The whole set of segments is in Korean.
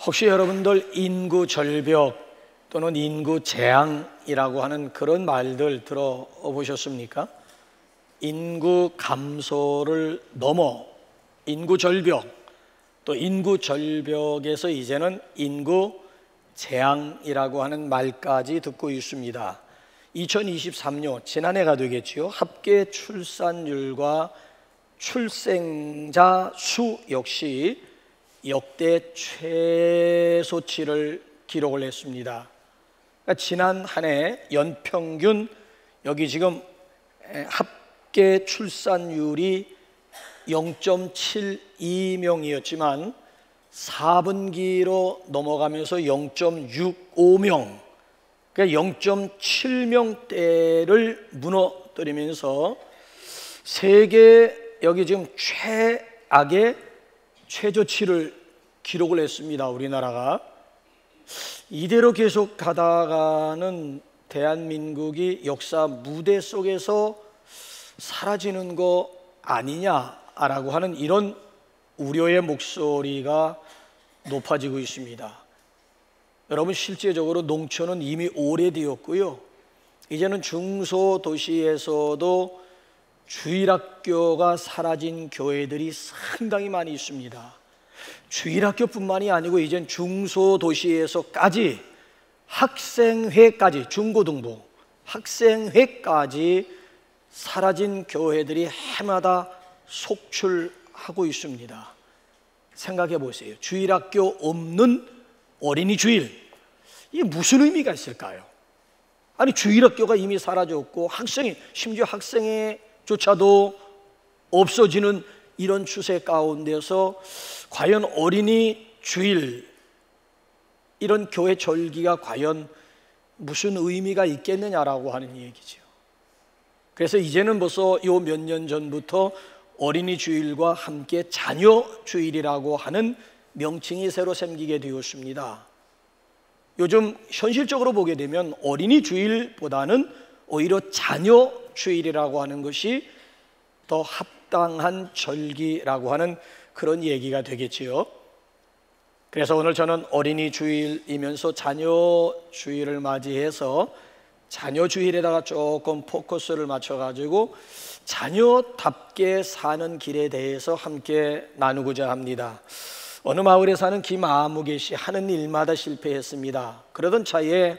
혹시 여러분들 인구 절벽 또는 인구 재앙이라고 하는 그런 말들 들어보셨습니까? 인구 감소를 넘어 인구 절벽, 또 인구 절벽에서 이제는 인구 재앙이라고 하는 말까지 듣고 있습니다. 2023년 지난해가 되겠지요. 합계 출산율과 출생자 수 역시 역대 최소치를 기록을 했습니다. 그러니까 지난 한 해 연평균 여기 지금 합계 출산율이 0.72명이었지만 4분기로 넘어가면서 0.65명, 그러니까 0.7명대를 무너뜨리면서 세계 여기 지금 최악의 최저치를 기록을 했습니다. 우리나라가. 이대로 계속 가다가는 대한민국이 역사 무대 속에서 사라지는 거 아니냐라고 하는 이런 우려의 목소리가 높아지고 있습니다. 여러분, 실제적으로 농촌은 이미 오래되었고요. 이제는 중소도시에서도 주일학교가 사라진 교회들이 상당히 많이 있습니다. 주일학교뿐만이 아니고 이젠 중소도시에서까지 학생회까지, 중고등부 학생회까지 사라진 교회들이 해마다 속출하고 있습니다. 생각해 보세요. 주일학교 없는 어린이 주일, 이게 무슨 의미가 있을까요? 아니, 주일학교가 이미 사라졌고 심지어 학생회조차도 없어지는 이런 추세 가운데서 과연 어린이 주일, 이런 교회 절기가 과연 무슨 의미가 있겠느냐라고 하는 얘기죠. 그래서 이제는 벌써 요 몇 년 전부터 어린이 주일과 함께 자녀 주일이라고 하는 명칭이 새로 생기게 되었습니다. 요즘 현실적으로 보게 되면 어린이 주일보다는 오히려 자녀 주일이라고 하는 것이 더 합당한 절기라고 하는 그런 얘기가 되겠지요. 그래서 오늘 저는 어린이 주일이면서 자녀 주일을 맞이해서 자녀 주일에다가 조금 포커스를 맞춰가지고 자녀답게 사는 길에 대해서 함께 나누고자 합니다. 어느 마을에 사는 김아무개 씨, 하는 일마다 실패했습니다. 그러던 차에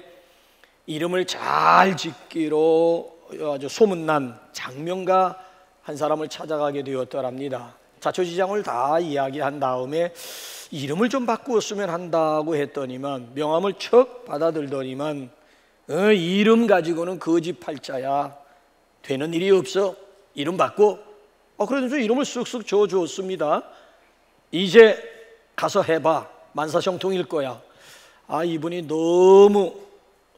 이름을 잘 짓기로 아주 소문난 장명가 한 사람을 찾아가게 되었더랍니다. 자초지장을 다 이야기한 다음에 이름을 좀 바꾸었으면 한다고 했더니만, 명함을 척 받아들더니만 이름 가지고는 거짓팔자야, 되는 일이 없어, 이름 바꿔. 그러면서 이름을 쓱쓱 줘줬습니다. 이제 가서 해봐, 만사형통일 거야. 이분이 너무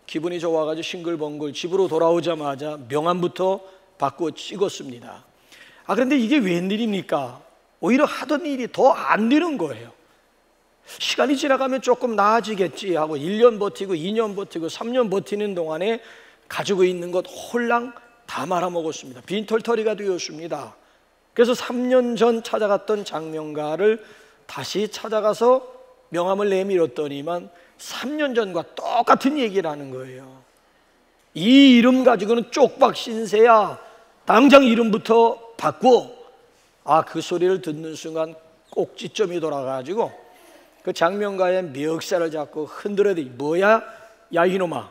기분이 좋아가지고 싱글벙글 집으로 돌아오자마자 명함부터 바꾸어 찍었습니다. 그런데 이게 웬일입니까? 오히려 하던 일이 더 안 되는 거예요. 시간이 지나가면 조금 나아지겠지 하고 1년 버티고 2년 버티고 3년 버티는 동안에 가지고 있는 것 홀랑 다 말아먹었습니다. 빈털터리가 되었습니다. 그래서 3년 전 찾아갔던 장명가를 다시 찾아가서 명함을 내밀었더니만 3년 전과 똑같은 얘기를 하는 거예요. 이 이름 가지고는 쪽박 신세야, 당장 이름부터 바꿔. 그 소리를 듣는 순간 꼭지점이 돌아가지고 그 장명가의 멱살을 잡고 흔들어대기, 뭐야? 야 이놈아,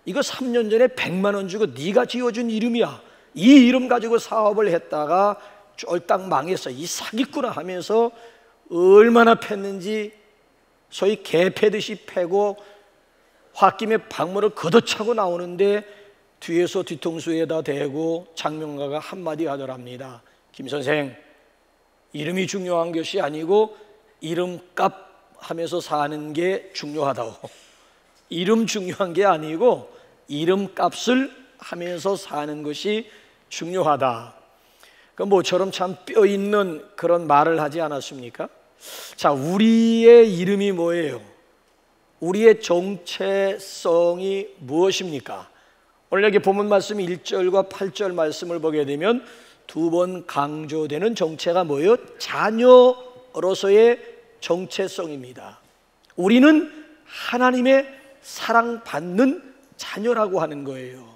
이거 3년 전에 100만 원 주고 네가 지어준 이름이야. 이 이름 가지고 사업을 했다가 쫄딱 망했어, 이 사기꾼아 하면서 얼마나 팼는지 소위 개 패듯이 패고 홧김에 방문을 걷어차고 나오는데 뒤에서 뒤통수에다 대고 장명가가 한마디 하더랍니다. 김 선생, 이름이 중요한 것이 아니고 이름값 하면서 사는 게 중요하다고. 이름 중요한 게 아니고 이름값을 하면서 사는 것이 중요하다. 그 모처럼 참 뼈 있는 그런 말을 하지 않았습니까? 자, 우리의 이름이 뭐예요? 우리의 정체성이 무엇입니까? 오늘 여기 본문 말씀 1절과 8절 말씀을 보게 되면 두 번 강조되는 정체가 뭐예요? 자녀로서의 정체성입니다. 우리는 하나님의 사랑받는 자녀라고 하는 거예요.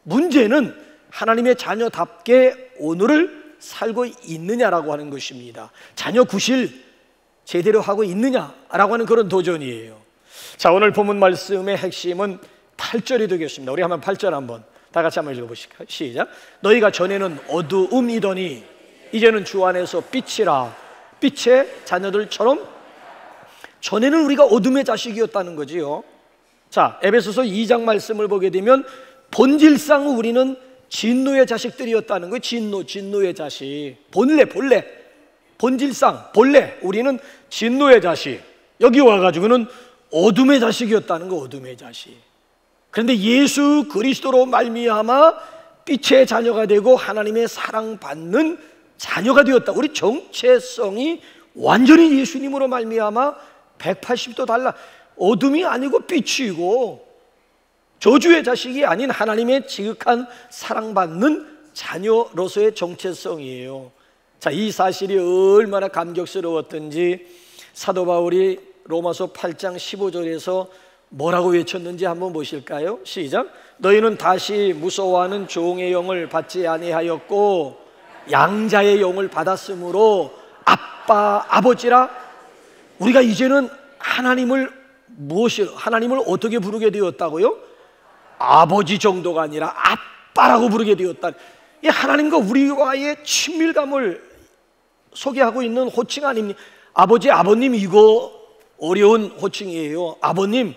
문제는 하나님의 자녀답게 오늘을 살고 있느냐라고 하는 것입니다. 자녀 구실 제대로 하고 있느냐라고 하는 그런 도전이에요. 자, 오늘 본문 말씀의 핵심은 8절이 되겠습니다. 우리 한번 8절 한번 다 같이 한번 읽어보실까요? 시작. 너희가 전에는 어두움이더니 이제는 주 안에서 빛이라. 빛의 자녀들처럼. 전에는 우리가 어둠의 자식이었다는 거지요. 자, 에베소서 2장 말씀을 보게 되면 본질상 우리는 진노의 자식들이었다는 거예요. 진노의 자식. 본래 본질상 본래 우리는 진노의 자식. 여기 와가지고는 어둠의 자식이었다는 거. 어둠의 자식. 그런데 예수 그리스도로 말미암아 빛의 자녀가 되고 하나님의 사랑받는 자녀가 되었다. 우리 정체성이 완전히 예수님으로 말미암아 180도 달라. 어둠이 아니고 빛이고 저주의 자식이 아닌 하나님의 지극한 사랑받는 자녀로서의 정체성이에요. 자, 이 사실이 얼마나 감격스러웠던지 사도 바울이 로마서 8장 15절에서 뭐라고 외쳤는지 한번 보실까요? 시작. 너희는 다시 무서워하는 종의 영을 받지 아니하였고 양자의 영을 받았으므로 아빠, 아버지라. 우리가 이제는 하나님을 어떻게 부르게 되었다고요? 아버지 정도가 아니라 아빠라고 부르게 되었다. 이 하나님과 우리와의 친밀감을 소개하고 있는 호칭 아닙니까? 아버지, 아버님, 이거 어려운 호칭이에요. 아버님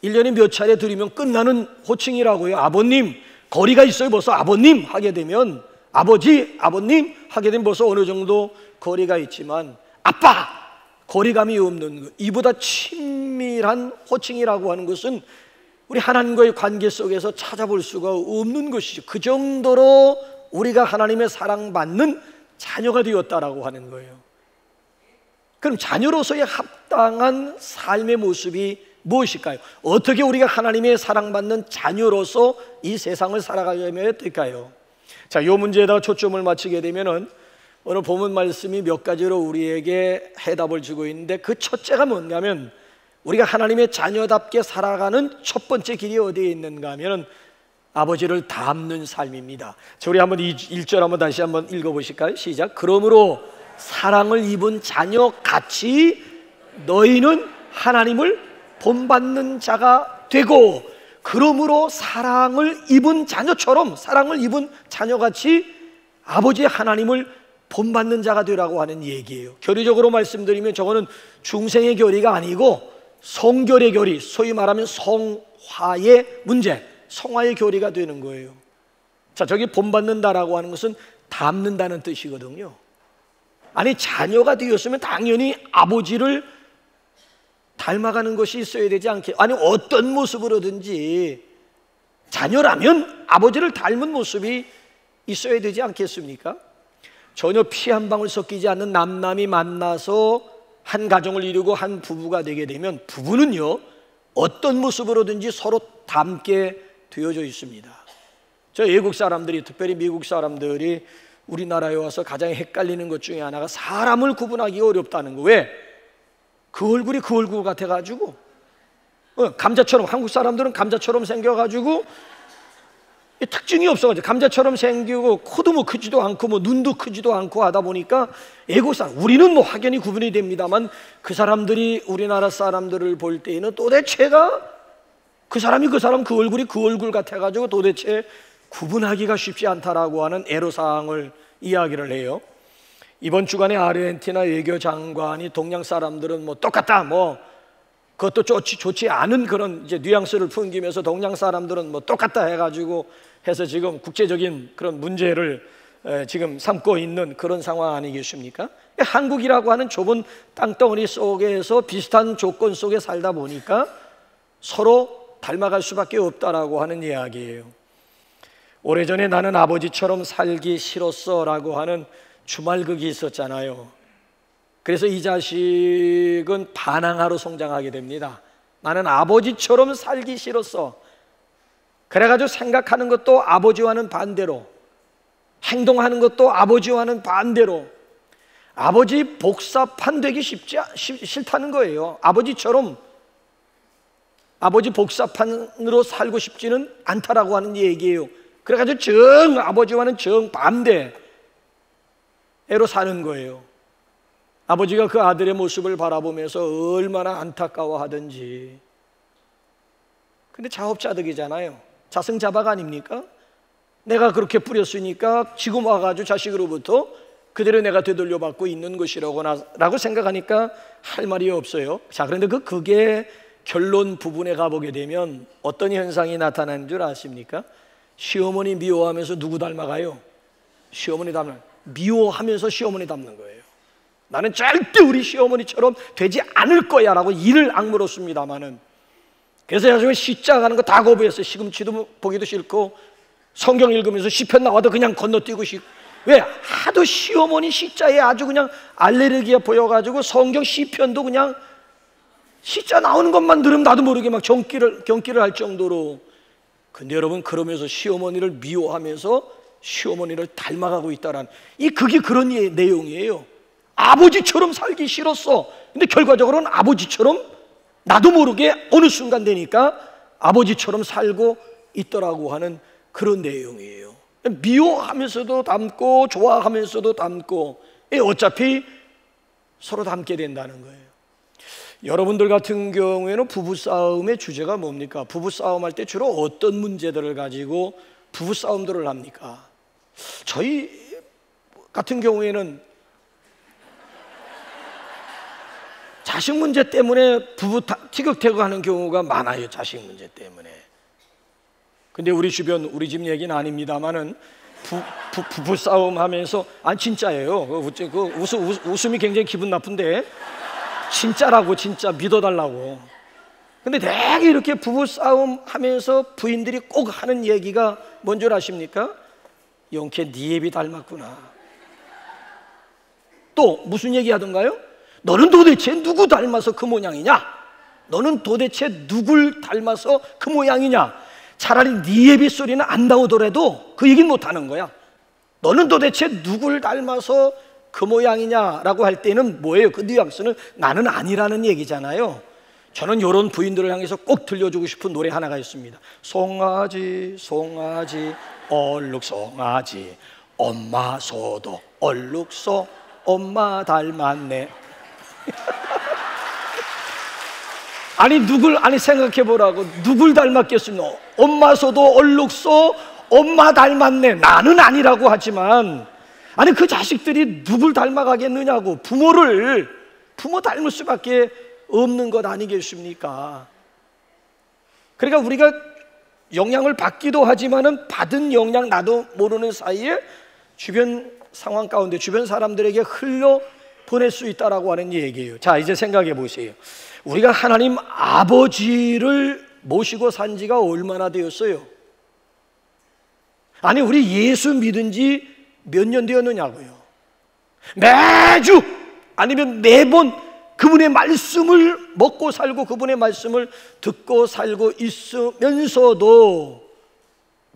1년에 몇 차례 드리면 끝나는 호칭이라고요. 아버님, 거리가 있어요. 벌써 아버님 하게 되면, 아버지, 아버님 하게 되면 벌써 어느 정도 거리가 있지만 아빠, 거리감이 없는 것, 이보다 친밀한 호칭이라고 하는 것은 우리 하나님과의 관계 속에서 찾아볼 수가 없는 것이죠. 그 정도로 우리가 하나님의 사랑받는 자녀가 되었다라고 하는 거예요. 그럼 자녀로서의 합당한 삶의 모습이 무엇일까요? 어떻게 우리가 하나님의 사랑받는 자녀로서 이 세상을 살아가려면 될까요? 자, 이 문제에다가 초점을 맞추게 되면은 오늘 본문 말씀이 몇 가지로 우리에게 해답을 주고 있는데, 그 첫째가 뭔가면 우리가 하나님의 자녀답게 살아가는 첫 번째 길이 어디에 있는가 하면 아버지를 닮는 삶입니다. 자, 우리 한번 1절 한번 다시 한번 읽어보실까요? 시작. 그러므로 사랑을 입은 자녀같이 너희는 하나님을 본받는 자가 되고, 그러므로 사랑을 입은 자녀처럼, 사랑을 입은 자녀같이 아버지 하나님을 본받는 자가 되라고 하는 얘기예요. 교리적으로 말씀드리면 저거는 중생의 교리가 아니고 성결의 교리, 소위 말하면 성화의 문제, 성화의 교리가 되는 거예요. 자, 저기 본받는다라고 하는 것은 닮는다는 뜻이거든요. 아니, 자녀가 되었으면 당연히 아버지를 닮아가는 것이 있어야 되지 않게, 아니 어떤 모습으로든지 자녀라면 아버지를 닮은 모습이 있어야 되지 않겠습니까? 전혀 피 한 방울 섞이지 않는 남남이 만나서 한 가정을 이루고 한 부부가 되게 되면 부부는요 어떤 모습으로든지 서로 닮게 되어져 있습니다. 저 외국 사람들이, 특별히 미국 사람들이 우리나라에 와서 가장 헷갈리는 것 중에 하나가 사람을 구분하기 어렵다는 거. 왜? 그 얼굴이 그 얼굴 같아가지고, 감자처럼, 한국 사람들은 감자처럼 생겨가지고 특징이 없어가지고, 감자처럼 생기고 코도 뭐 크지도 않고 뭐 눈도 크지도 않고 하다 보니까 외국 사람, 우리는 뭐 확연히 구분이 됩니다만 그 사람들이 우리나라 사람들을 볼 때에는 도대체가 그 사람이 그 사람, 그 얼굴이 그 얼굴 같아가지고 도대체 구분하기가 쉽지 않다라고 하는 애로사항을 이야기를 해요. 이번 주간에 아르헨티나 외교장관이 동양 사람들은 뭐 똑같다, 뭐 그것도 좋지 않은 그런 이제 뉘앙스를 풍기면서 동양 사람들은 뭐 똑같다 해가지고 해서 지금 국제적인 그런 문제를 지금 삼고 있는 그런 상황 아니겠습니까? 한국이라고 하는 좁은 땅덩어리 속에서 비슷한 조건 속에 살다 보니까 서로 닮아갈 수밖에 없다라고 하는 이야기예요. 오래전에 나는 아버지처럼 살기 싫었어 라고 하는 주말극이 있었잖아요. 그래서 이 자식은 반항아로 성장하게 됩니다. 나는 아버지처럼 살기 싫었어. 그래가지고 생각하는 것도 아버지와는 반대로, 행동하는 것도 아버지와는 반대로, 아버지 복사판 되기 싫다는 거예요. 아버지처럼 아버지 복사판으로 살고 싶지는 않다라고 하는 얘기예요. 그래가지고 정 아버지와는 정반대로 사는 거예요. 아버지가 그 아들의 모습을 바라보면서 얼마나 안타까워하든지. 근데 자업자득이잖아요. 자승자박 아닙니까? 내가 그렇게 뿌렸으니까 지금 와가지고 자식으로부터 그대로 내가 되돌려받고 있는 것이라고 생각하니까 할 말이 없어요. 자, 그런데 그게 결론 부분에 가보게 되면 어떤 현상이 나타나는 줄 아십니까? 시어머니 미워하면서 누구 닮아가요? 시어머니 닮아요. 미워하면서 시어머니 닮는 거예요. 나는 절대 우리 시어머니처럼 되지 않을 거야 라고 이를 악물었습니다마는, 그래서 나중에 시자 가는 거 다 거부했어요. 시금치도 보기도 싫고 성경 읽으면서 시편 나와도 그냥 건너뛰고 싶고. 왜? 하도 시어머니 시자에 아주 그냥 알레르기가 보여가지고 성경 시편도 그냥 시자 나오는 것만 들으면 나도 모르게 막 경기를 할 정도로. 근데 여러분, 그러면서 시어머니를 미워하면서 시어머니를 닮아가고 있다란 그게 그런 내용이에요. 아버지처럼 살기 싫었어. 근데 결과적으로는 아버지처럼 나도 모르게 어느 순간 되니까 아버지처럼 살고 있더라고 하는 그런 내용이에요. 미워하면서도 닮고 좋아하면서도 닮고, 어차피 서로 닮게 된다는 거예요. 여러분들 같은 경우에는 부부싸움의 주제가 뭡니까? 부부싸움 할 때 주로 어떤 문제들을 가지고 부부싸움들을 합니까? 저희 같은 경우에는 자식 문제 때문에 부부 티격태격하는 경우가 많아요. 자식 문제 때문에. 근데 우리 주변, 우리 집 얘기는 아닙니다만은 부부싸움 하면서, 아니 진짜예요. 웃음이 굉장히 기분 나쁜데 진짜라고, 진짜 믿어달라고. 근데 되게 이렇게 부부싸움 하면서 부인들이 꼭 하는 얘기가 뭔 줄 아십니까? 영케 네 애비 닮았구나. 또 무슨 얘기 하던가요? 너는 도대체 누구 닮아서 그 모양이냐? 너는 도대체 누굴 닮아서 그 모양이냐? 차라리 네 애비 소리는 안 나오더라도 그 얘기는 못하는 거야. 너는 도대체 누굴 닮아서 그 모양이냐라고 할 때는 뭐예요? 그 뉘앙스는 나는 아니라는 얘기잖아요. 저는 이런 부인들을 향해서 꼭 들려주고 싶은 노래 하나가 있습니다. 송아지 송아지 얼룩송아지 엄마 소도 얼룩소 엄마 닮았네. 아니 생각해보라고. 누굴 닮았겠습니까? 엄마 소도 얼룩소 엄마 닮았네. 나는 아니라고 하지만, 아니 그 자식들이 누굴 닮아가겠느냐고. 부모 닮을 수밖에 없는 것 아니겠습니까? 그러니까 우리가 영향을 받기도 하지만은 받은 영향 나도 모르는 사이에 주변 상황 가운데 주변 사람들에게 흘려 보낼 수 있다라고 하는 얘기예요. 자, 이제 생각해 보세요. 우리가 하나님 아버지를 모시고 산 지가 얼마나 되었어요? 아니 우리 예수 믿은 지 몇 년 되었느냐고요. 매주 아니면 매번 그분의 말씀을 먹고 살고 그분의 말씀을 듣고 살고 있으면서도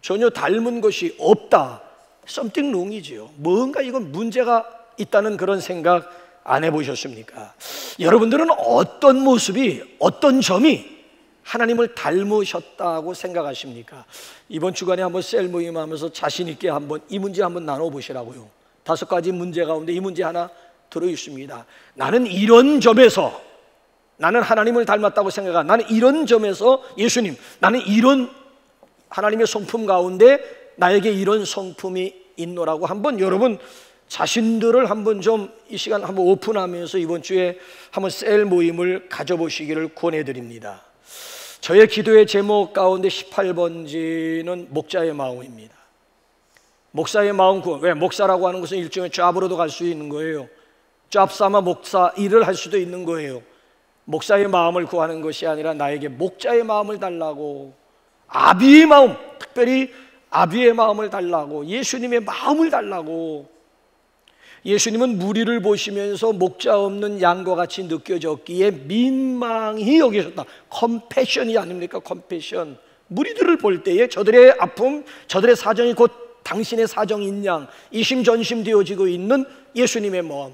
전혀 닮은 것이 없다. something wrong이지요. 뭔가 이건 문제가 있다는 그런 생각 안 해보셨습니까? 여러분들은 어떤 모습이, 어떤 점이 하나님을 닮으셨다고 생각하십니까? 이번 주간에 한번 셀 모임 하면서 자신 있게 한번 이 문제 한번 나눠보시라고요. 5가지 문제 가운데 이 문제 하나 들어있습니다. 나는 이런 점에서 나는 하나님을 닮았다고 생각한, 나는 이런 점에서 예수님, 나는 이런 하나님의 성품 가운데 나에게 이런 성품이 있노라고 한번 여러분 자신들을 한번 좀 이 시간 한번 오픈하면서 이번 주에 한번 셀 모임을 가져보시기를 권해드립니다. 저의 기도의 제목 가운데 18번지는 목자의 마음입니다. 목사의 마음 구원. 왜? 목사라고 하는 것은 일종의 잡으로도 갈 수 있는 거예요. 잡 삼아 목사 일을 할 수도 있는 거예요. 목사의 마음을 구하는 것이 아니라 나에게 목자의 마음을 달라고, 아비의 마음, 특별히 아비의 마음을 달라고, 예수님의 마음을 달라고. 예수님은 무리를 보시면서 목자 없는 양과 같이 느껴졌기에 민망히 여기셨다. 컴패션이 아닙니까? 컴패션. 무리들을 볼 때에 저들의 아픔, 저들의 사정이 곧 당신의 사정인 양 이심전심 되어지고 있는 예수님의 마음.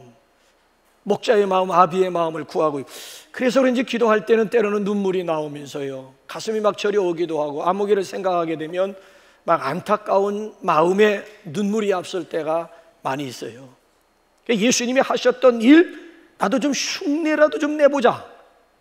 목자의 마음, 아비의 마음을 구하고 있고, 그래서 그런지 기도할 때는 때로는 눈물이 나오면서요, 가슴이 막 저려오기도 하고, 아무개를 생각하게 되면 막 안타까운 마음에 눈물이 앞설 때가 많이 있어요. 예수님이 하셨던 일, 나도 좀 흉내라도 좀 내보자.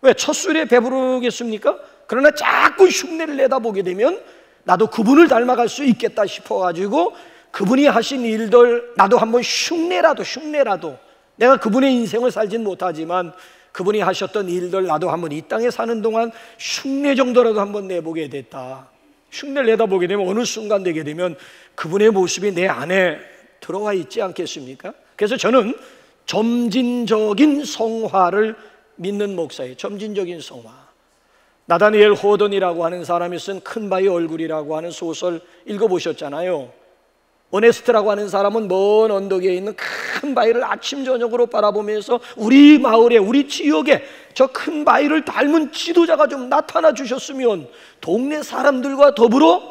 왜? 첫 술에 배부르겠습니까? 그러나 자꾸 흉내를 내다 보게 되면 나도 그분을 닮아갈 수 있겠다 싶어가지고 그분이 하신 일들 나도 한번 흉내라도 내가 그분의 인생을 살진 못하지만 그분이 하셨던 일들 나도 한번 이 땅에 사는 동안 흉내 정도라도 한번 내보게 됐다. 흉내를 내다보게 되면 어느 순간 되게 되면 그분의 모습이 내 안에 들어와 있지 않겠습니까? 그래서 저는 점진적인 성화를 믿는 목사예요. 점진적인 성화. 나다니엘 호던이라고 하는 사람이 쓴 큰 바위 얼굴이라고 하는 소설 읽어보셨잖아요. 오네스트라고 하는 사람은 먼 언덕 위에 있는 큰 바위를 아침 저녁으로 바라보면서 우리 마을에, 우리 지역에 저 큰 바위를 닮은 지도자가 좀 나타나 주셨으면 동네 사람들과 더불어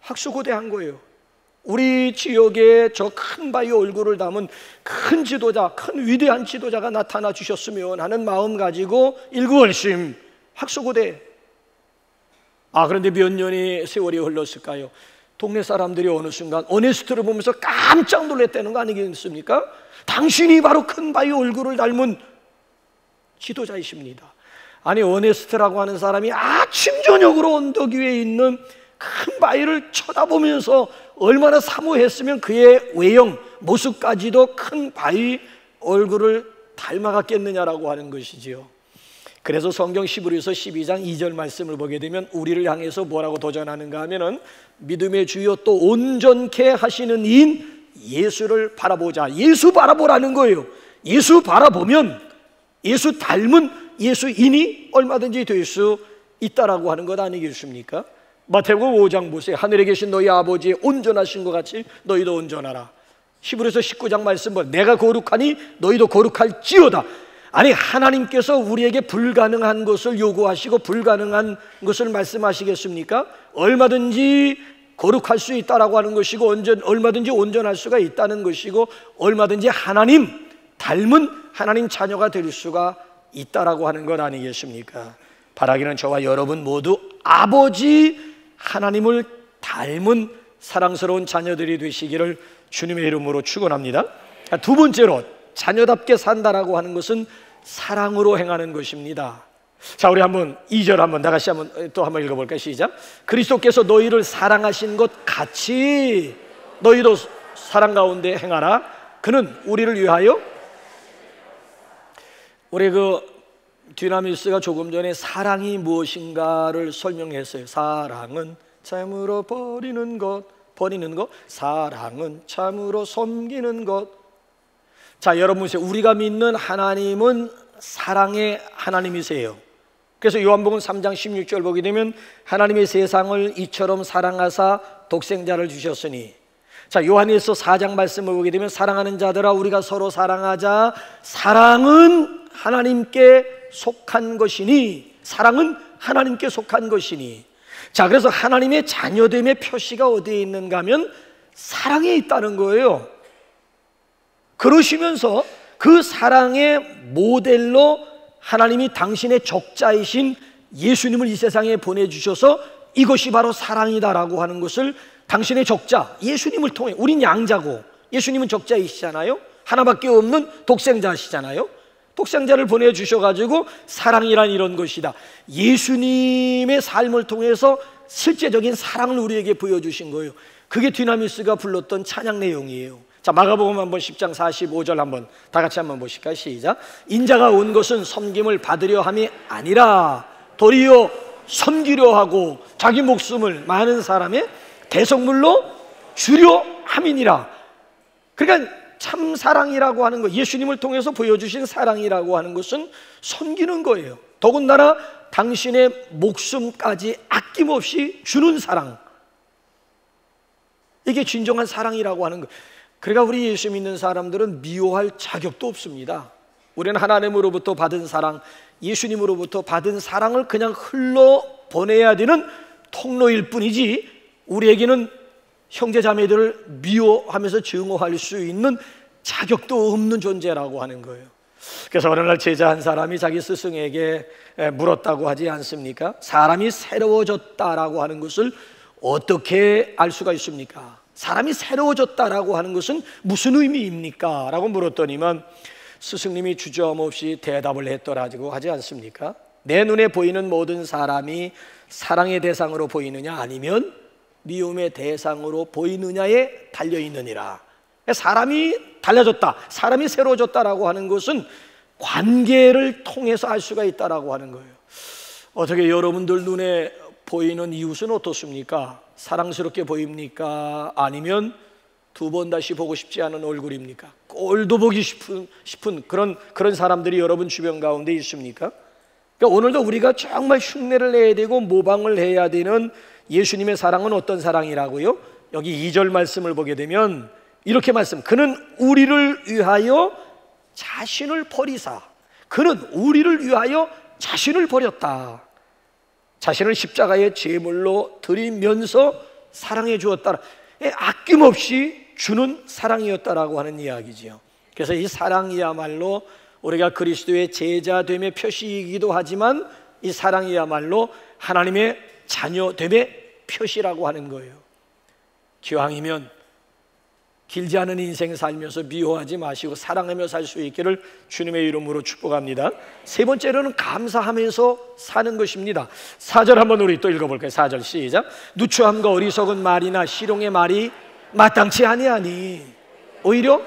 학수고대한 거예요. 우리 지역에 저 큰 바위 얼굴을 담은 큰 지도자, 큰 위대한 지도자가 나타나 주셨으면 하는 마음 가지고 일구월심 학수고대. 그런데 몇 년의 세월이 흘렀을까요? 동네 사람들이 어느 순간 오네스트를 보면서 깜짝 놀랐다는 거 아니겠습니까? 당신이 바로 큰 바위 얼굴을 닮은 지도자이십니다. 아니, 오네스트라고 하는 사람이 아침 저녁으로 언덕 위에 있는 큰 바위를 쳐다보면서 얼마나 사모했으면 그의 외형, 모습까지도 큰 바위 얼굴을 닮아갔겠느냐라고 하는 것이지요. 그래서 성경 히브리서 12장 2절 말씀을 보게 되면 우리를 향해서 뭐라고 도전하는가 하면은 믿음의 주요 또 온전케 하시는 이인 예수를 바라보자. 예수 바라보라는 거예요. 예수 바라보면 예수 닮은 예수인이 얼마든지 될 수 있다라고 하는 것 아니겠습니까? 마태복음 5장 보세요. 하늘에 계신 너희 아버지 온전하신 것 같이 너희도 온전하라. 히브리서 19장 말씀 보면 내가 거룩하니 너희도 거룩할지어다. 아니, 하나님께서 우리에게 불가능한 것을 요구하시고 불가능한 것을 말씀하시겠습니까? 얼마든지 거룩할 수 있다라고 하는 것이고 얼마든지 온전할 수가 있다는 것이고 얼마든지 하나님 닮은 하나님 자녀가 될 수가 있다라고 하는 것 아니겠습니까? 바라기는 저와 여러분 모두 아버지 하나님을 닮은 사랑스러운 자녀들이 되시기를 주님의 이름으로 축원합니다. 두 번째로 자녀답게 산다라고 하는 것은 사랑으로 행하는 것입니다. 자, 우리 한번 2절 한번 다 같이 또 한번 읽어볼까요? 시작. 그리스도께서 너희를 사랑하신 것 같이 너희도 사랑 가운데 행하라. 그는 우리를 위하여. 우리 듀나미스가 조금 전에 사랑이 무엇인가를 설명했어요. 사랑은 참으로 버리는 것, 사랑은 참으로 섬기는 것. 자, 여러분 보세요. 우리가 믿는 하나님은 사랑의 하나님이세요. 그래서 요한복음 3장 16절 보게 되면 하나님의 세상을 이처럼 사랑하사 독생자를 주셨으니. 자, 요한일서 4장 말씀을 보게 되면 사랑하는 자들아 우리가 서로 사랑하자. 사랑은 하나님께 속한 것이니. 사랑은 하나님께 속한 것이니. 자, 그래서 하나님의 자녀됨의 표시가 어디에 있는가 하면 사랑에 있다는 거예요. 그러시면서 그 사랑의 모델로 하나님이 당신의 적자이신 예수님을 이 세상에 보내주셔서 이것이 바로 사랑이다라고 하는 것을 당신의 적자 예수님을 통해, 우린 양자고 예수님은 적자이시잖아요. 하나밖에 없는 독생자시잖아요. 독생자를 보내주셔가지고 사랑이란 이런 것이다. 예수님의 삶을 통해서 실제적인 사랑을 우리에게 보여주신 거예요. 그게 듀나미스가 불렀던 찬양 내용이에요. 자, 마가복음 한번 10장 45절 한번 다 같이 한번 보실까요? 시작. 인자가 온 것은 섬김을 받으려 함이 아니라 도리어 섬기려 하고 자기 목숨을 많은 사람의 대속물로 주려 함이니라. 그러니까 참 사랑이라고 하는 것, 예수님을 통해서 보여주신 사랑이라고 하는 것은 섬기는 거예요. 더군다나 당신의 목숨까지 아낌없이 주는 사랑, 이게 진정한 사랑이라고 하는 것. 그러니까 우리 예수 믿는 사람들은 미워할 자격도 없습니다. 우리는 하나님으로부터 받은 사랑, 예수님으로부터 받은 사랑을 그냥 흘러보내야 되는 통로일 뿐이지 우리에게는 형제자매들을 미워하면서 증오할 수 있는 자격도 없는 존재라고 하는 거예요. 그래서 어느 날 제자 한 사람이 자기 스승에게 물었다고 하지 않습니까? 사람이 새로워졌다라고 하는 것을 어떻게 알 수가 있습니까? 사람이 새로워졌다라고 하는 것은 무슨 의미입니까? 라고 물었더니만 스승님이 주저함없이 대답을 했더라고 하지 않습니까? 내 눈에 보이는 모든 사람이 사랑의 대상으로 보이느냐 아니면 미움의 대상으로 보이느냐에 달려있느니라. 사람이 달라졌다, 사람이 새로워졌다라고 하는 것은 관계를 통해서 알 수가 있다라고 하는 거예요. 어떻게 여러분들 눈에 보이는 이웃은 어떻습니까? 사랑스럽게 보입니까? 아니면 두 번 다시 보고 싶지 않은 얼굴입니까? 꼴도 보기 싶은 그런 사람들이 여러분 주변 가운데 있습니까? 그러니까 오늘도 우리가 정말 흉내를 내야 되고 모방을 해야 되는 예수님의 사랑은 어떤 사랑이라고요? 여기 2절 말씀을 보게 되면 이렇게 말씀, 그는 우리를 위하여 자신을 버리사, 그는 우리를 위하여 자신을 버렸다. 자신을 십자가의 제물로 드리면서 사랑해 주었다. 아낌없이 주는 사랑이었다라고 하는 이야기지요. 그래서 이 사랑이야말로 우리가 그리스도의 제자됨의 표시이기도 하지만 이 사랑이야말로 하나님의 자녀됨의 표시라고 하는 거예요. 기왕이면 길지 않은 인생 살면서 미워하지 마시고 사랑하며 살 수 있기를 주님의 이름으로 축복합니다. 세 번째로는 감사하면서 사는 것입니다. 4절 한번 우리 또 읽어볼까요? 4절 시작. 누추함과 어리석은 말이나 실용의 말이 마땅치 아니하니, 오히려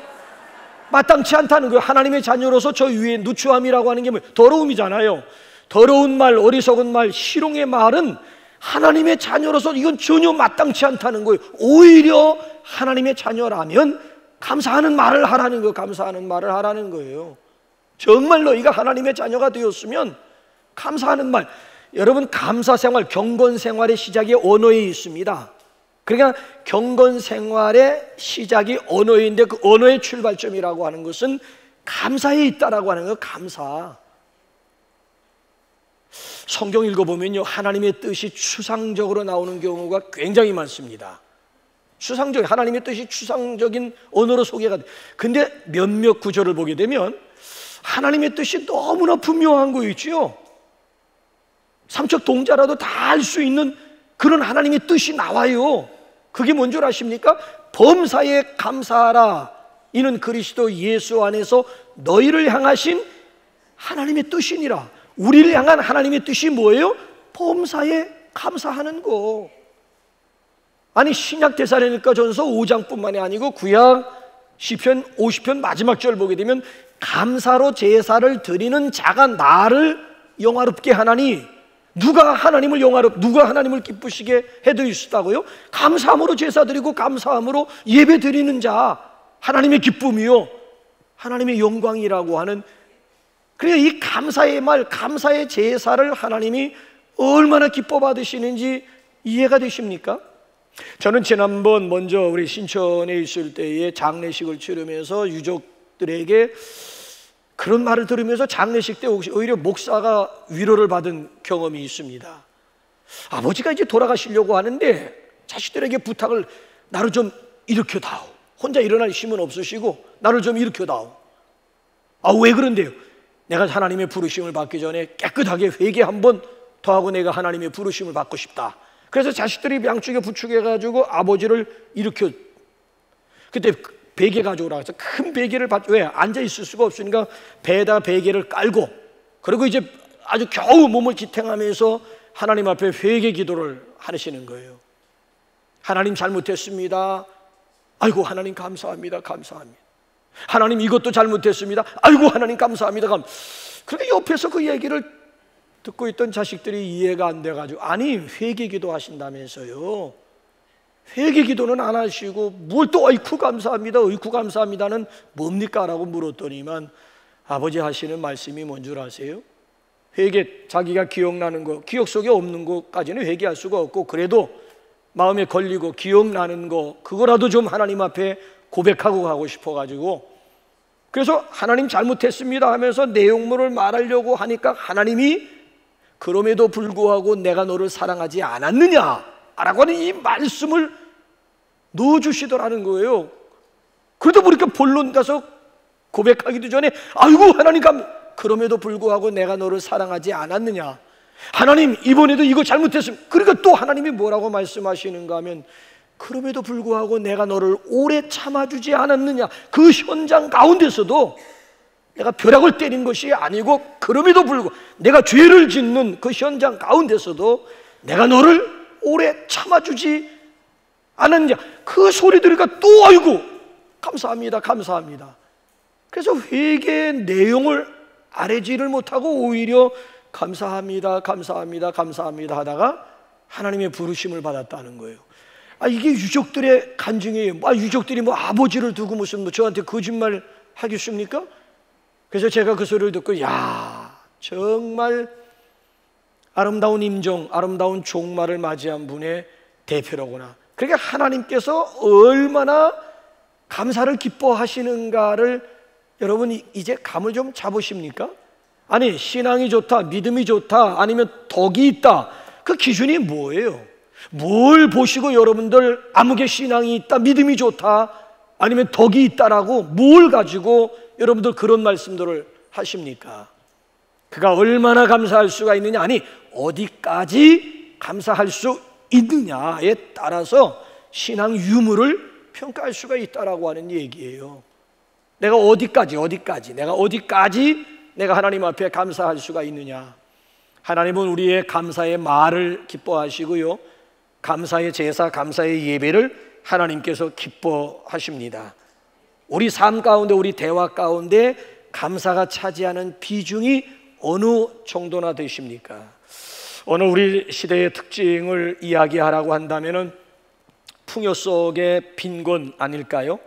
마땅치 않다는 거예요. 하나님의 자녀로서 저 위에 누추함이라고 하는 게 뭐예요? 더러움이잖아요. 더러운 말, 어리석은 말, 실용의 말은 하나님의 자녀로서 이건 전혀 마땅치 않다는 거예요. 오히려 하나님의 자녀라면 감사하는 말을 하라는 거예요. 감사하는 말을 하라는 거예요. 정말 너희가 하나님의 자녀가 되었으면 감사하는 말. 여러분, 감사 생활, 경건 생활의 시작이 언어에 있습니다. 그러니까 경건 생활의 시작이 언어인데 그 언어의 출발점이라고 하는 것은 감사에 있다라고 하는 거예요. 감사. 성경 읽어보면요, 하나님의 뜻이 추상적으로 나오는 경우가 굉장히 많습니다. 추상적, 하나님의 뜻이 추상적인 언어로 소개가 돼. 근데 몇몇 구절을 보게 되면 하나님의 뜻이 너무나 분명한 거 있죠. 삼척 동자라도 다 알 수 있는 그런 하나님의 뜻이 나와요. 그게 뭔 줄 아십니까? 범사에 감사하라. 이는 그리스도 예수 안에서 너희를 향하신 하나님의 뜻이니라. 우리를 향한 하나님의 뜻이 뭐예요? 범사에 감사하는 거. 아니, 신약 데살로니가 전서 5장뿐만이 아니고 구약 시편 50편 마지막 절 보게 되면 감사로 제사를 드리는 자가 나를 영화롭게 하나니, 누가 하나님을 기쁘시게 해드리시다고요? 감사함으로 제사 드리고 감사함으로 예배 드리는 자, 하나님의 기쁨이요, 하나님의 영광이라고 하는. 그러니까 이 감사의 말, 감사의 제사를 하나님이 얼마나 기뻐 받으시는지 이해가 되십니까? 저는 지난번 먼저 우리 신천에 있을 때에 장례식을 치르면서 유족들에게 그런 말을 들으면서 장례식 때 오히려 목사가 위로를 받은 경험이 있습니다. 아버지가 이제 돌아가시려고 하는데 자식들에게 부탁을, 나를 좀 일으켜다오. 혼자 일어날 힘은 없으시고 나를 좀 일으켜다오. 왜 그런데요? 내가 하나님의 부르심을 받기 전에 깨끗하게 회개 한번 더 하고 내가 하나님의 부르심을 받고 싶다. 그래서 자식들이 양쪽에 부축해가지고 아버지를 일으켜, 그때 베개 가져오라 해서 큰 베개를 왜 앉아 있을 수가 없으니까 배에다 베개를 깔고, 그리고 이제 아주 겨우 몸을 지탱하면서 하나님 앞에 회개 기도를 하시는 거예요. 하나님 잘못했습니다. 아이고 하나님 감사합니다. 감사합니다. 하나님 이것도 잘못했습니다. 아이고 하나님 감사합니다. 그렇게 옆에서 그 얘기를 듣고 있던 자식들이 이해가 안 돼가지고, 아니 회개 기도 하신다면서요. 회개 기도는 안 하시고 뭘 또 어이쿠 감사합니다, 어이쿠 감사합니다는 뭡니까? 라고 물었더니만 아버지 하시는 말씀이 뭔 줄 아세요? 회개, 자기가 기억나는 거, 기억 속에 없는 것까지는 회개할 수가 없고, 그래도 마음에 걸리고 기억나는 거, 그거라도 좀 하나님 앞에 고백하고 가고 싶어가지고, 그래서 하나님 잘못했습니다 하면서 내용물을 말하려고 하니까 하나님이 그럼에도 불구하고 내가 너를 사랑하지 않았느냐 라고 하는 이 말씀을 넣어주시더라는 거예요. 그러다 보니까 본론 가서 고백하기도 전에 아이고 하나님 그럼에도 불구하고 내가 너를 사랑하지 않았느냐, 하나님 이번에도 이거 잘못했으면, 그러니까 또 하나님이 뭐라고 말씀하시는가 하면 그럼에도 불구하고 내가 너를 오래 참아주지 않았느냐. 그 현장 가운데서도 내가 벼락을 때린 것이 아니고 그럼에도 불구하고 내가 죄를 짓는 그 현장 가운데서도 내가 너를 오래 참아주지 않았느냐. 그 소리 들으니까 또 아이고 감사합니다 감사합니다. 그래서 회개의 내용을 알아지를 못하고 오히려 감사합니다 감사합니다 감사합니다 하다가 하나님의 부르심을 받았다는 거예요. 이게 유족들의 간증이에요. 유족들이 아버지를 두고 무슨 저한테 거짓말 하겠습니까? 그래서 제가 그 소리를 듣고 야, 정말 아름다운 임종, 아름다운 종말을 맞이한 분의 대표로구나. 그러니까 하나님께서 얼마나 감사를 기뻐하시는가를 여러분 이제 감을 좀 잡으십니까? 아니, 신앙이 좋다, 믿음이 좋다, 아니면 덕이 있다, 그 기준이 뭐예요? 뭘 보시고 여러분들 아무개 신앙이 있다, 믿음이 좋다, 아니면 덕이 있다라고 뭘 가지고 여러분들 그런 말씀들을 하십니까? 그가 얼마나 감사할 수가 있느냐, 아니 어디까지 감사할 수 있느냐에 따라서 신앙 유무를 평가할 수가 있다라고 하는 얘기예요. 내가 어디까지 내가 하나님 앞에 감사할 수가 있느냐. 하나님은 우리의 감사의 말을 기뻐하시고요, 감사의 제사, 감사의 예배를 하나님께서 기뻐하십니다. 우리 삶 가운데, 우리 대화 가운데 감사가 차지하는 비중이 어느 정도나 되십니까? 오늘 우리 시대의 특징을 이야기하라고 한다면은 풍요 속의 빈곤 아닐까요?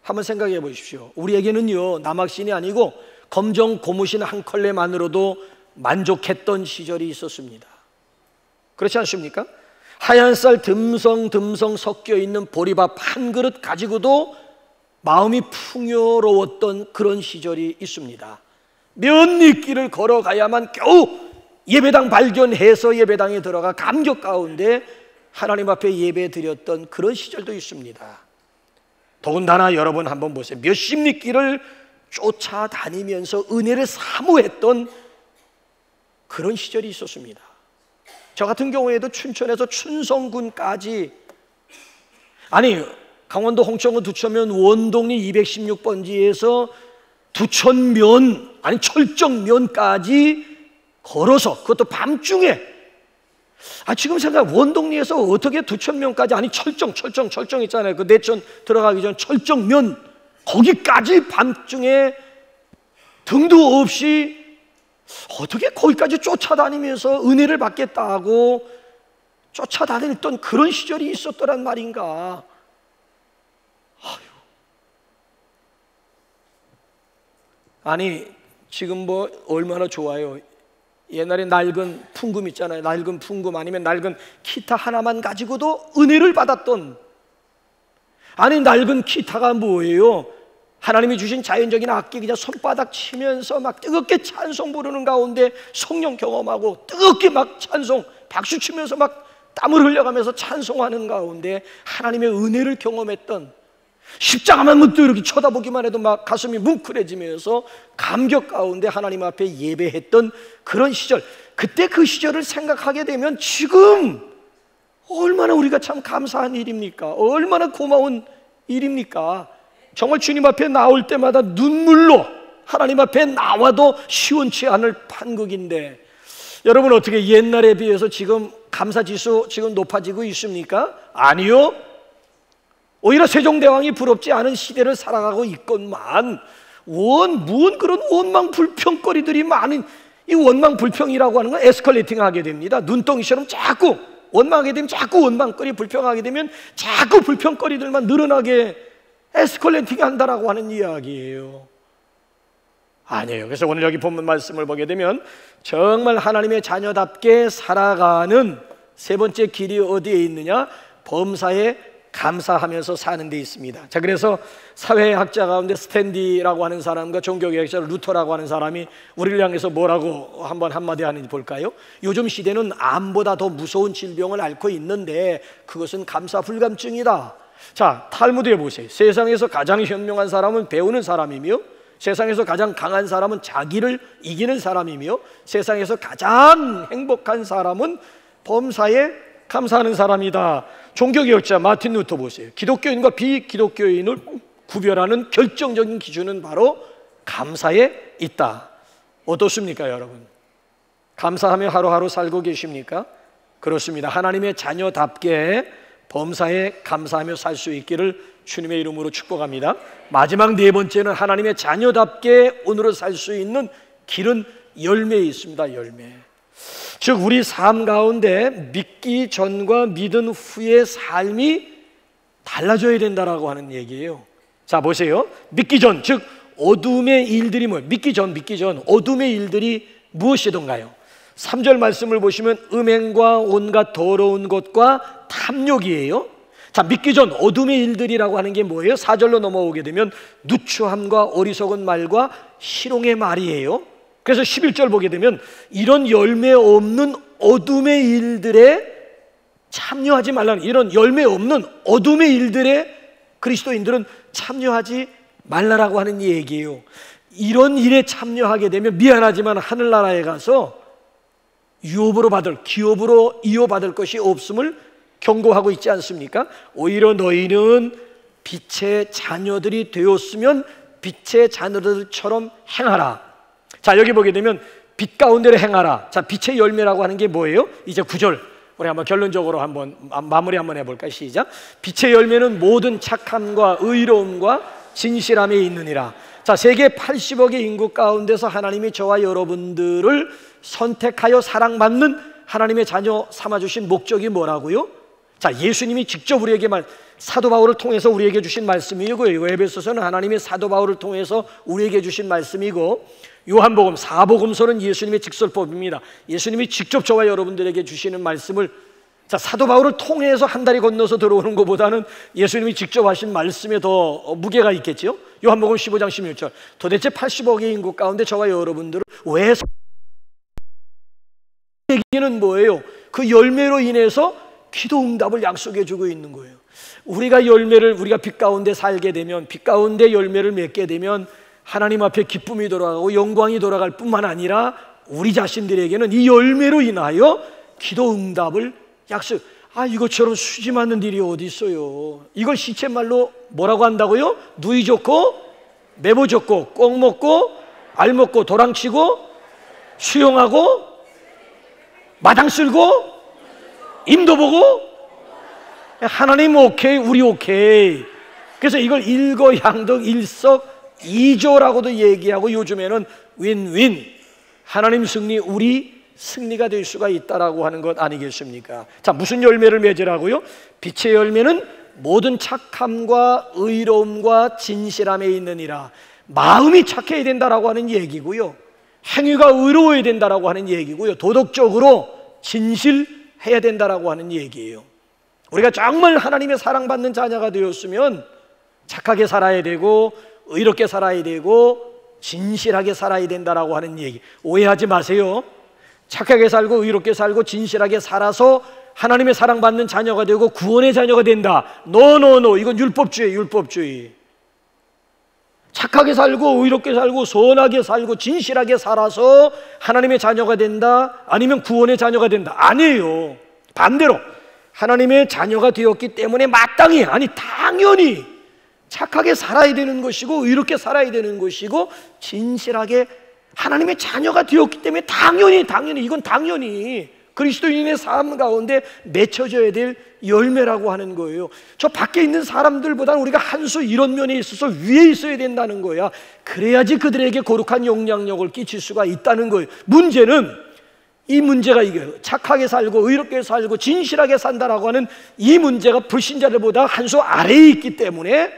한번 생각해 보십시오. 우리에게는요, 남학신이 아니고 검정 고무신 한 컬레만으로도 만족했던 시절이 있었습니다. 그렇지 않습니까? 하얀 쌀 듬성듬성 섞여 있는 보리밥 한 그릇 가지고도 마음이 풍요로웠던 그런 시절이 있습니다. 몇 리길을 걸어가야만 겨우 예배당 발견해서 예배당에 들어가 감격 가운데 하나님 앞에 예배 드렸던 그런 시절도 있습니다. 더군다나 여러분 한번 보세요. 몇십 리길을 쫓아다니면서 은혜를 사모했던 그런 시절이 있었습니다. 저 같은 경우에도 춘천에서 춘성군까지, 아니 강원도 홍천군 두천면 원동리 216번지에서 두천면, 아니 철정면까지 걸어서, 그것도 밤중에, 지금 생각, 원동리에서 어떻게 두천면까지, 아니 철정 있잖아요. 그 내천 들어가기 전 철정면 거기까지 밤중에 등도 없이 어떻게 거기까지 쫓아다니면서 은혜를 받겠다고 쫓아다녔던 그런 시절이 있었더란 말인가. 아니 지금 얼마나 좋아요. 옛날에 낡은 풍금 있잖아요. 낡은 풍금 아니면 낡은 기타 하나만 가지고도 은혜를 받았던, 아니 낡은 기타가 뭐예요? 하나님이 주신 자연적인 악기 그냥 손바닥 치면서 막 뜨겁게 찬송 부르는 가운데 성령 경험하고 뜨겁게 막 찬송 박수 치면서 막 땀을 흘려가면서 찬송하는 가운데 하나님의 은혜를 경험했던, 십자가만 문득 이렇게 쳐다보기만 해도 막 가슴이 뭉클해지면서 감격 가운데 하나님 앞에 예배했던 그런 시절, 그때 그 시절을 생각하게 되면 지금 얼마나 우리가 참 감사한 일입니까? 얼마나 고마운 일입니까? 정말 주님 앞에 나올 때마다 눈물로 하나님 앞에 나와도 시원치 않을 판국인데, 여러분 어떻게 옛날에 비해서 지금 감사지수 지금 높아지고 있습니까? 아니요. 오히려 세종대왕이 부럽지 않은 시대를 살아가고 있건만 무슨 그런 원망불평거리들이 많은, 이 원망불평이라고 하는 건 에스컬레이팅 하게 됩니다. 눈덩이처럼 자꾸 원망하게 되면 자꾸 원망거리, 불평하게 되면 자꾸 불평거리들만 늘어나게 에스컬레이팅 한다라고 하는 이야기예요. 아니에요. 그래서 오늘 여기 본문 말씀을 보게 되면 정말 하나님의 자녀답게 살아가는 세 번째 길이 어디에 있느냐? 범사에 감사하면서 사는 데 있습니다. 자, 그래서 사회학자 가운데 스탠디라고 하는 사람과 종교개혁자 루터라고 하는 사람이 우리를 향해서 뭐라고 한마디 하는지 볼까요? 요즘 시대는 암보다 더 무서운 질병을 앓고 있는데 그것은 감사불감증이다. 자, 탈무드에 보세요. 세상에서 가장 현명한 사람은 배우는 사람이며 세상에서 가장 강한 사람은 자기를 이기는 사람이며 세상에서 가장 행복한 사람은 범사에 감사하는 사람이다. 종교개혁자 마틴 루터 보세요. 기독교인과 비기독교인을 구별하는 결정적인 기준은 바로 감사에 있다. 어떻습니까, 여러분? 감사하며 하루하루 살고 계십니까? 그렇습니다. 하나님의 자녀답게 범사에 감사하며 살 수 있기를 주님의 이름으로 축복합니다. 마지막 네 번째는 하나님의 자녀답게 오늘을 살 수 있는 길은 열매에 있습니다. 열매. 즉 우리 삶 가운데 믿기 전과 믿은 후의 삶이 달라져야 된다라고 하는 얘기예요. 자 보세요. 믿기 전, 즉 어둠의 일들이 믿기 전 어둠의 일들이 무엇이던가요? 3절 말씀을 보시면 음행과 온갖 더러운 것과 탐욕이에요. 자, 믿기 전 어둠의 일들이라고 하는 게 뭐예요? 4절로 넘어오게 되면 누추함과 어리석은 말과 희롱의 말이에요. 그래서 11절 보게 되면 이런 열매 없는 어둠의 일들에 참여하지 말라는, 이런 열매 없는 어둠의 일들에 그리스도인들은 참여하지 말라라고 하는 얘기예요. 이런 일에 참여하게 되면 미안하지만 하늘나라에 가서 기업으로 이어받을 것이 없음을 경고하고 있지 않습니까? 오히려 너희는 빛의 자녀들이 되었으면 빛의 자녀들처럼 행하라. 자, 여기 보게 되면 빛 가운데로 행하라. 자, 빛의 열매라고 하는 게 뭐예요? 이제 9절 우리 한번 결론적으로 한번 마무리 한번 해볼까요? 시작. 빛의 열매는 모든 착함과 의로움과 진실함에 있느니라. 자, 세계 80억의 인구 가운데서 하나님이 저와 여러분들을 선택하여 사랑받는 하나님의 자녀 삼아주신 목적이 뭐라고요? 자, 예수님이 직접 우리에게 사도 바울을 통해서 우리에게 주신 말씀이고요. 에베소서는 하나님의 사도 바울을 통해서 우리에게 주신 말씀이고, 요한복음 4복음서는 예수님의 직설법입니다. 예수님이 직접 저와 여러분들에게 주시는 말씀을, 자, 사도 바울을 통해서 한 다리 건너서 들어오는 것보다는 예수님이 직접 하신 말씀에 더 무게가 있겠죠. 요한복음 15장 16절 도대체 80억의 인구 가운데 저와 여러분들을 왜 얘기는 뭐예요? 그 열매로 인해서 기도 응답을 약속해 주고 있는 거예요. 우리가 빛 가운데 살게 되면, 빛 가운데 열매를 맺게 되면 하나님 앞에 기쁨이 돌아가고 영광이 돌아갈 뿐만 아니라 우리 자신들에게는 이 열매로 인하여 기도 응답을 약속. 이것처럼 수지 맞는 일이 어디 있어요? 이걸 시쳇말로 뭐라고 한다고요? 누이 좋고 매보 좋고 꼭 먹고 알 먹고 도랑치고 수영하고 마당 쓸고 임도 보고 하나님 오케이, 우리 오케이. 그래서 이걸 일거양득 일석이조라고도 얘기하고, 요즘에는 윈윈, 하나님 승리, 우리 승리가 될 수가 있다라고 하는 것 아니겠습니까? 자, 무슨 열매를 맺으라고요? 빛의 열매는 모든 착함과 의로움과 진실함에 있느니라. 마음이 착해야 된다라고 하는 얘기고요, 행위가 의로워야 된다라고 하는 얘기고요, 도덕적으로 진실해야 된다라고 하는 얘기예요. 우리가 정말 하나님의 사랑받는 자녀가 되었으면 착하게 살아야 되고 의롭게 살아야 되고 진실하게 살아야 된다라고 하는 얘기. 오해하지 마세요. 착하게 살고 의롭게 살고 진실하게 살아서 하나님의 사랑받는 자녀가 되고 구원의 자녀가 된다. 노. 이건 율법주의. 착하게 살고 의롭게 살고 선하게 살고 진실하게 살아서 하나님의 자녀가 된다, 아니면 구원의 자녀가 된다. 아니에요. 반대로 하나님의 자녀가 되었기 때문에 마땅히, 당연히 착하게 살아야 되는 것이고 의롭게 살아야 되는 것이고 진실하게 하나님의 자녀가 되었기 때문에 당연히 이건 당연히 그리스도인의 삶 가운데 맺혀져야 될 열매라고 하는 거예요. 저 밖에 있는 사람들보다는 우리가 한 수 이런 면에 있어서 위에 있어야 된다는 거야. 그래야지 그들에게 거룩한 영향력을 끼칠 수가 있다는 거예요. 이 문제가 이거예요. 착하게 살고 의롭게 살고 진실하게 산다라고 하는 이 문제가 불신자들보다 한 수 아래에 있기 때문에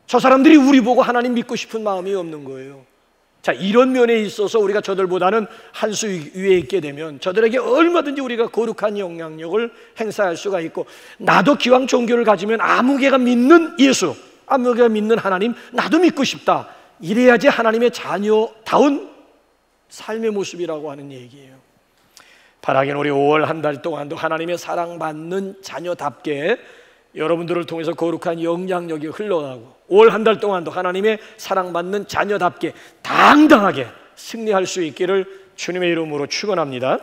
저 사람들이 우리 보고 하나님 믿고 싶은 마음이 없는 거예요. 자, 이런 면에 있어서 우리가 저들보다는 한 수 위에 있게 되면 저들에게 얼마든지 우리가 거룩한 영향력을 행사할 수가 있고, 나도 기왕 종교를 가지면 아무개가 믿는 예수, 아무개가 믿는 하나님 나도 믿고 싶다. 이래야지 하나님의 자녀다운 삶의 모습이라고 하는 얘기예요. 바라긴 우리 5월 한 달 동안도 하나님의 사랑받는 자녀답게 여러분들을 통해서 거룩한 영향력이 흘러가고 올 한 달 동안도 하나님의 사랑받는 자녀답게 당당하게 승리할 수 있기를 주님의 이름으로 축원합니다.